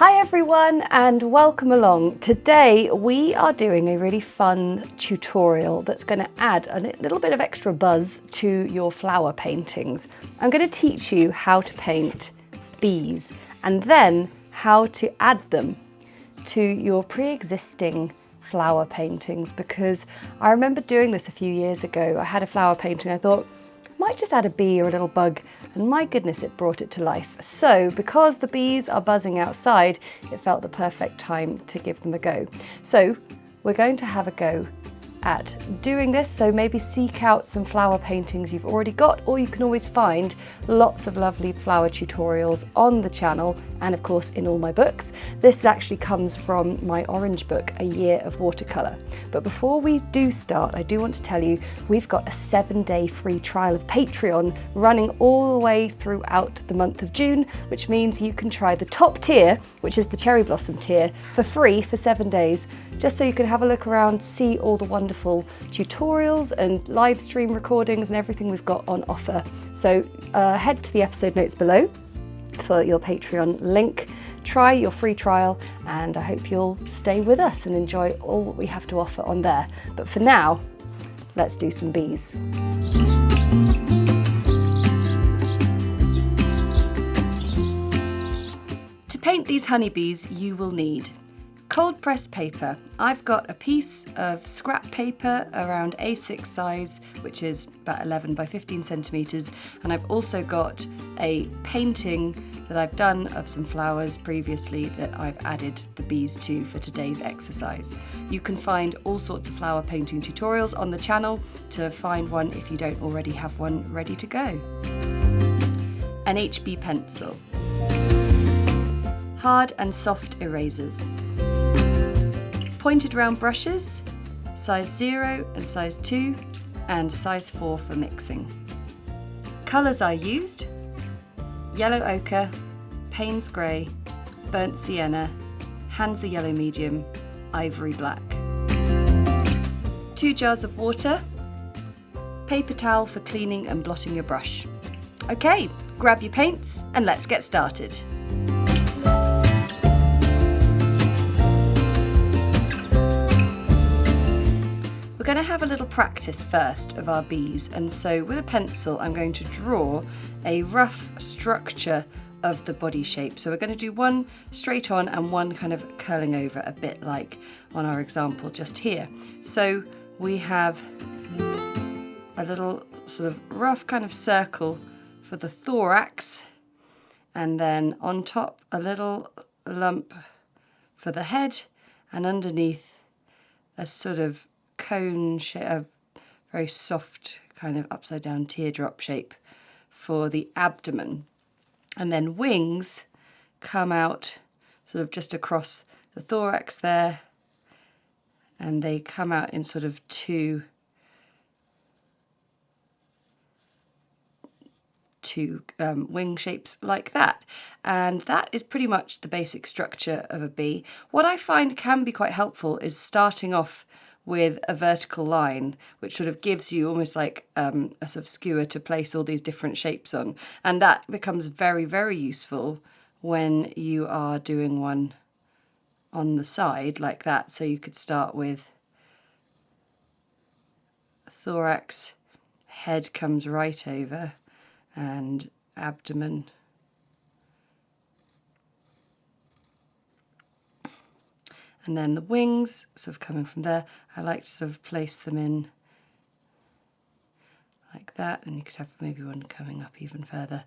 Hi everyone and welcome along. Today we are doing a really fun tutorial that's going to add a little bit of extra buzz to your flower paintings. I'm going to teach you how to paint bees and then how to add them to your pre-existing flower paintings, because I remember doing this a few years ago. I had a flower painting, I thought I might just add a bee or a little bug, and my goodness, it brought it to life. So because the bees are buzzing outside, it felt the perfect time to give them a go. So we're going to have a go at doing this, so maybe seek out some flower paintings you've already got, or you can always find lots of lovely flower tutorials on the channel and of course in all my books. This actually comes from my orange book, A Year of Watercolour. But before we do start, I do want to tell you we've got a 7-day free trial of Patreon running all the way throughout the month of June, which means you can try the top tier, which is the cherry blossom tier, for free for 7 days, just so you can have a look around, see all the wonderful tutorials and live stream recordings and everything we've got on offer. So head to the episode notes below for your Patreon link, try your free trial, and I hope you'll stay with us and enjoy all what we have to offer on there. But for now, let's do some bees. To paint these honeybees, you will need cold pressed paper. I've got a piece of scrap paper around A6 size, which is about 11 by 15 centimetres, and I've also got a painting that I've done of some flowers previously that I've added the bees to for today's exercise. You can find all sorts of flower painting tutorials on the channel to find one if you don't already have one ready to go. An HB pencil. Hard and soft erasers. Pointed round brushes, size 0 and size 2, and size 4 for mixing. Colours I used: yellow ochre, Payne's grey, burnt sienna, Hansa yellow medium, ivory black. 2 jars of water, paper towel for cleaning and blotting your brush. Okay, grab your paints and let's get started. We're going to have a little practice first of our bees, and so with a pencil I'm going to draw a rough structure of the body shape. So we're going to do one straight on and one kind of curling over, a bit like on our example just here. So we have a little sort of rough kind of circle for the thorax, and then on top a little lump for the head, and underneath a sort of cone shape, a very soft kind of upside down teardrop shape for the abdomen. And then wings come out sort of just across the thorax there, and they come out in sort of two wing shapes like that. And that is pretty much the basic structure of a bee. What I find can be quite helpful is starting off with a vertical line, which sort of gives you almost like a sort of skewer to place all these different shapes on. And that becomes very, very useful when you are doing one on the side like that. So you could start with thorax, head comes right over, and abdomen. And then the wings sort of coming from there. I like to sort of place them in like that, and you could have maybe one coming up even further.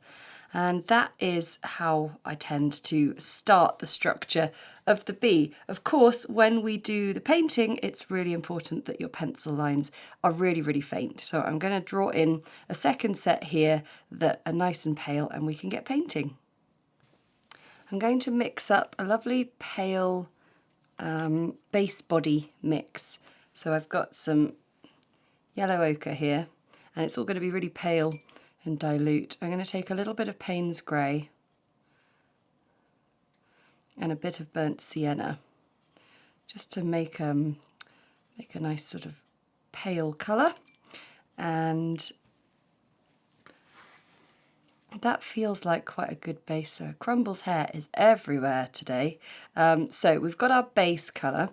And that is how I tend to start the structure of the bee. Of course, when we do the painting, it's really important that your pencil lines are really, really faint. So I'm going to draw in a second set here that are nice and pale, and we can get painting. I'm going to mix up a lovely pale base body mix. So I've got some yellow ochre here, and it's all going to be really pale and dilute. I'm going to take a little bit of Payne's grey and a bit of burnt sienna, just to make a nice sort of pale colour. And That feels like quite a good base. So Crumble's hair is everywhere today. So we've got our base colour.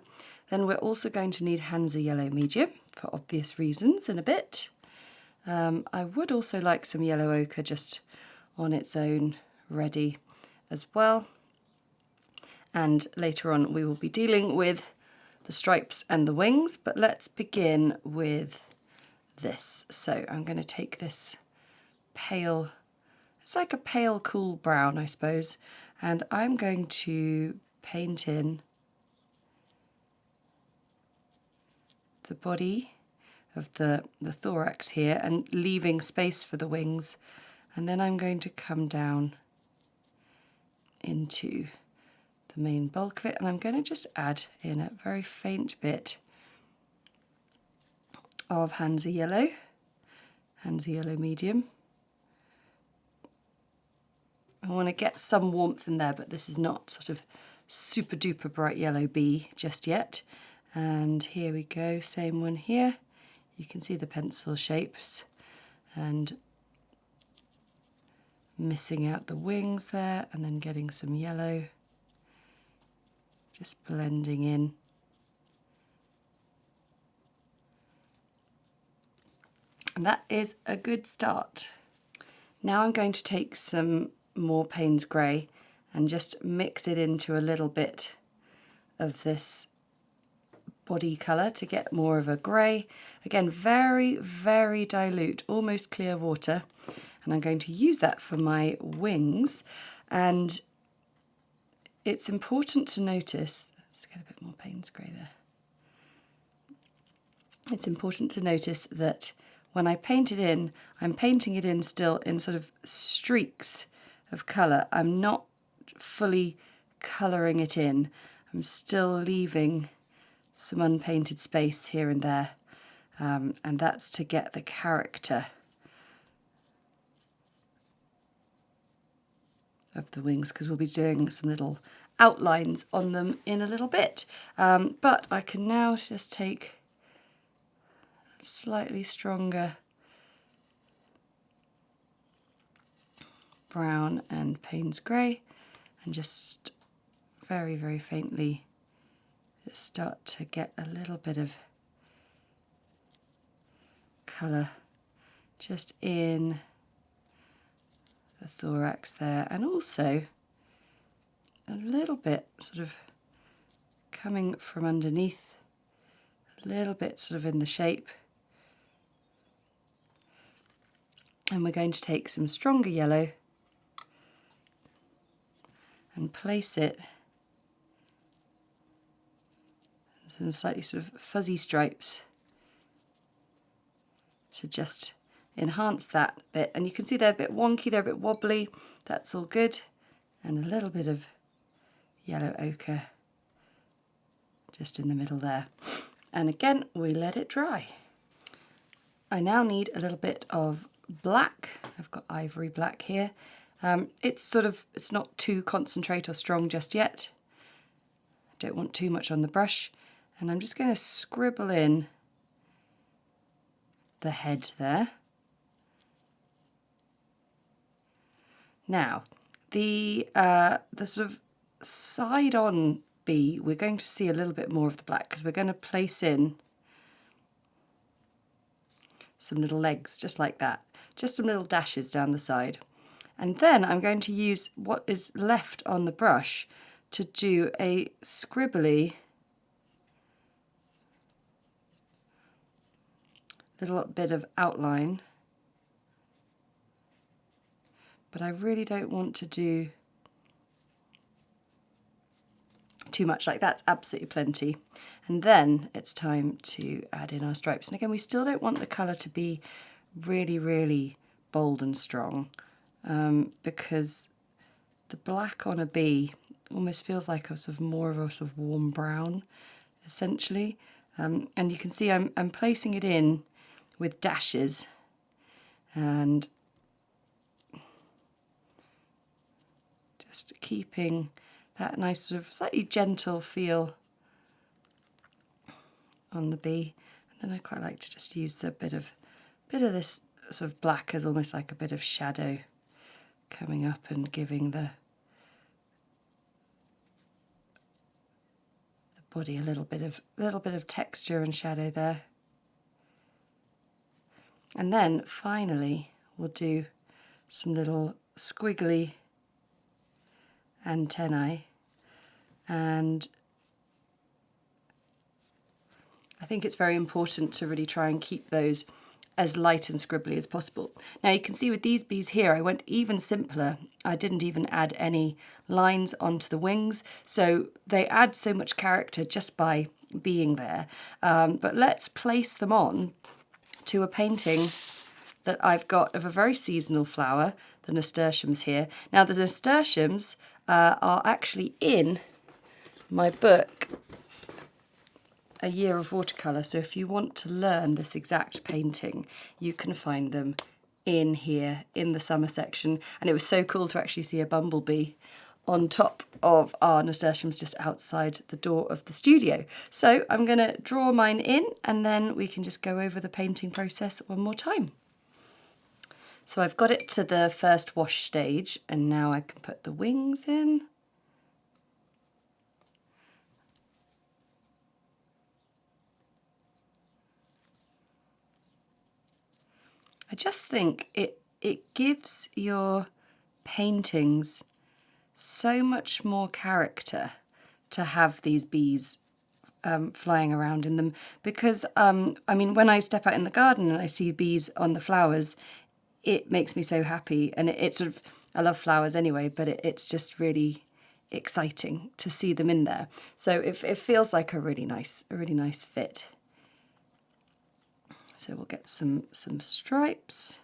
Then we're also going to need Hansa Yellow Medium for obvious reasons in a bit. I would also like some yellow ochre just on its own ready as well. And later on we will be dealing with the stripes and the wings, but let's begin with this. So I'm going to take this pale, it's like a pale cool brown I suppose, and I'm going to paint in the body of the thorax here and leaving space for the wings, and then I'm going to come down into the main bulk of it, and I'm going to just add in a very faint bit of Hansa Yellow Medium. I want to get some warmth in there, but this is not sort of super duper bright yellow bee just yet. And here we go, same one here. You can see the pencil shapes and missing out the wings there, and then getting some yellow, just blending in. And that is a good start. Now I'm going to take some more Payne's Grey and just mix it into a little bit of this body colour to get more of a grey. Again, very, very dilute, almost clear water. And I'm going to use that for my wings. And it's important to notice, let's get a bit more Payne's Grey there. It's important to notice that when I paint it in, I'm painting it in still in sort of streaks of colour. I'm not fully colouring it in. I'm still leaving some unpainted space here and there, and that's to get the character of the wings, because we'll be doing some little outlines on them in a little bit. But I can now just take slightly stronger brown and Payne's Grey and just very, very faintly just start to get a little bit of colour just in the thorax there, and also a little bit sort of coming from underneath, a little bit sort of in the shape. And we're going to take some stronger yellow and place it some slightly sort of fuzzy stripes to just enhance that bit. And you can see they're a bit wonky, they're a bit wobbly, that's all good. And a little bit of yellow ochre just in the middle there. And again, we let it dry. I now need a little bit of black. I've got ivory black here. It's not too concentrate or strong just yet. I don't want too much on the brush. And I'm just going to scribble in the head there. Now, the sort of side-on bee, we're going to see a little bit more of the black because we're going to place in some little legs, just like that. Just some little dashes down the side. And then I'm going to use what is left on the brush to do a scribbly little bit of outline. But I really don't want to do too much, like that's absolutely plenty. And then it's time to add in our stripes. And again, we still don't want the colour to be really, really bold and strong, because the black on a bee almost feels like a sort of more of a sort of warm brown, essentially. And you can see I'm placing it in with dashes and just keeping that nice sort of slightly gentle feel on the bee. And then I quite like to just use a bit of this sort of black as almost like a bit of shadow coming up and giving the body a little bit of texture and shadow there. And then finally we'll do some little squiggly antennae, and I think it's very important to really try and keep those as light and scribbly as possible. Now you can see with these bees here, I went even simpler. I didn't even add any lines onto the wings, so they add so much character just by being there. But let's place them on to a painting that I've got of a very seasonal flower, the nasturtiums here. Now the nasturtiums are actually in my book, A Year of Watercolour, so if you want to learn this exact painting, you can find them in here in the summer section. And it was so cool to actually see a bumblebee on top of our nasturtiums just outside the door of the studio. So I'm going to draw mine in, and then we can just go over the painting process one more time. So I've got it to the first wash stage, and now I can put the wings in. I just think it gives your paintings so much more character to have these bees flying around in them, because I mean, when I step out in the garden and I see bees on the flowers, it makes me so happy. And it's sort of, I love flowers anyway, but it's just really exciting to see them in there. So it feels like a really nice fit. So we'll get some stripes.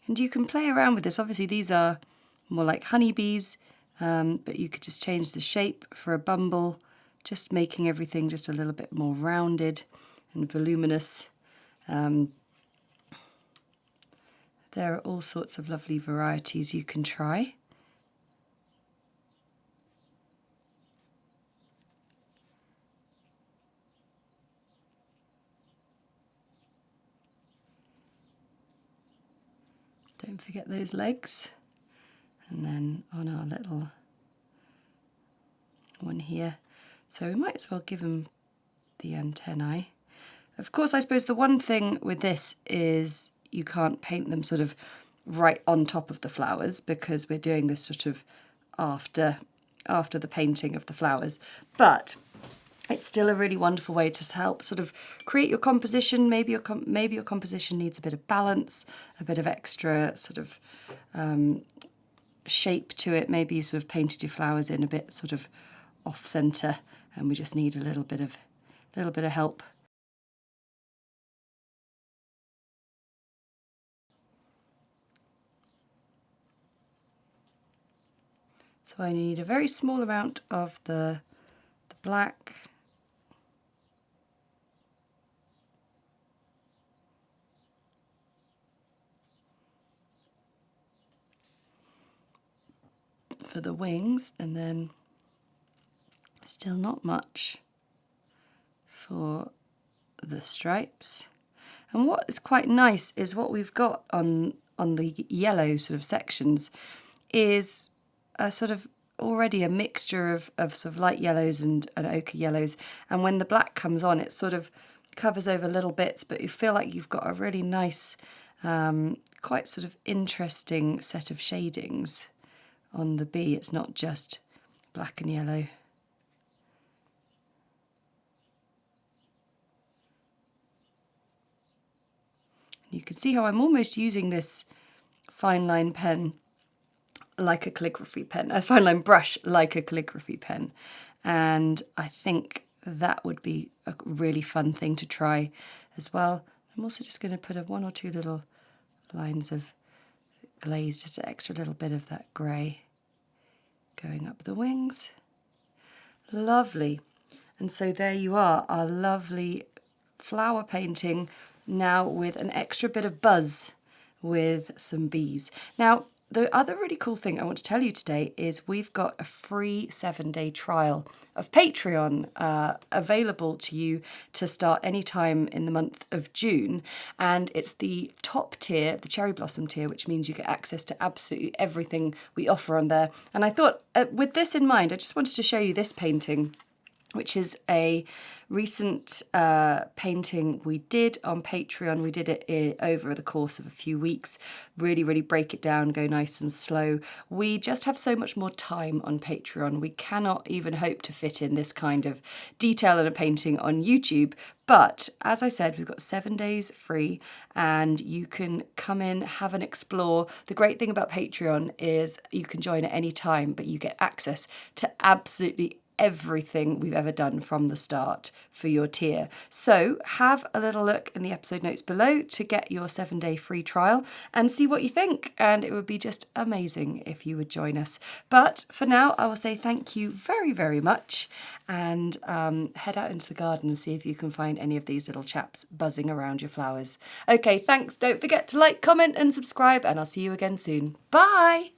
And you can play around with this. Obviously these are more like honeybees, but you could just change the shape for a bumble, just making everything just a little bit more rounded and voluminous. There are all sorts of lovely varieties you can try. Don't forget those legs. And then on our little one here. So we might as well give them the antennae. Of course, I suppose the one thing with this is you can't paint them sort of right on top of the flowers, because we're doing this sort of after the painting of the flowers. But it's still a really wonderful way to help sort of create your composition. Maybe your composition needs a bit of balance, a bit of extra sort of shape to it. Maybe you sort of painted your flowers in a bit sort of off center, and we just need a little bit of help. So I need a very small amount of the black. For the wings, and then still not much for the stripes. And what is quite nice is what we've got on the yellow sort of sections is a sort of already a mixture of sort of light yellows and ochre yellows, and when the black comes on it sort of covers over little bits, but you feel like you've got a really nice quite sort of interesting set of shadings on the bee. It's not just black and yellow. You can see how I'm almost using this fine line pen like a calligraphy pen, a fine line brush like a calligraphy pen. And I think that would be a really fun thing to try as well. I'm also just going to put one or two little lines of glaze, just an extra little bit of that grey going up the wings. Lovely. And so there you are, our lovely flower painting, now with an extra bit of buzz with some bees. Now, the other really cool thing I want to tell you today is we've got a free 7-day trial of Patreon available to you to start anytime in the month of June. And it's the top tier, the cherry blossom tier, which means you get access to absolutely everything we offer on there. And I thought, with this in mind, I just wanted to show you this painting, which is a recent painting we did on Patreon. We did it over the course of a few weeks, really break it down, go nice and slow. We just have so much more time on Patreon. We cannot even hope to fit in this kind of detail in a painting on YouTube. But as I said, we've got 7 days free and you can come in, have an explore. The great thing about Patreon is you can join at any time, but you get access to absolutely everything we've ever done from the start for your tier. So have a little look in the episode notes below to get your 7-day free trial and see what you think. And it would be just amazing if you would join us. But for now, I will say thank you very much and head out into the garden and see if you can find any of these little chaps buzzing around your flowers. Okay, thanks. Don't forget to like, comment and subscribe, and I'll see you again soon. Bye.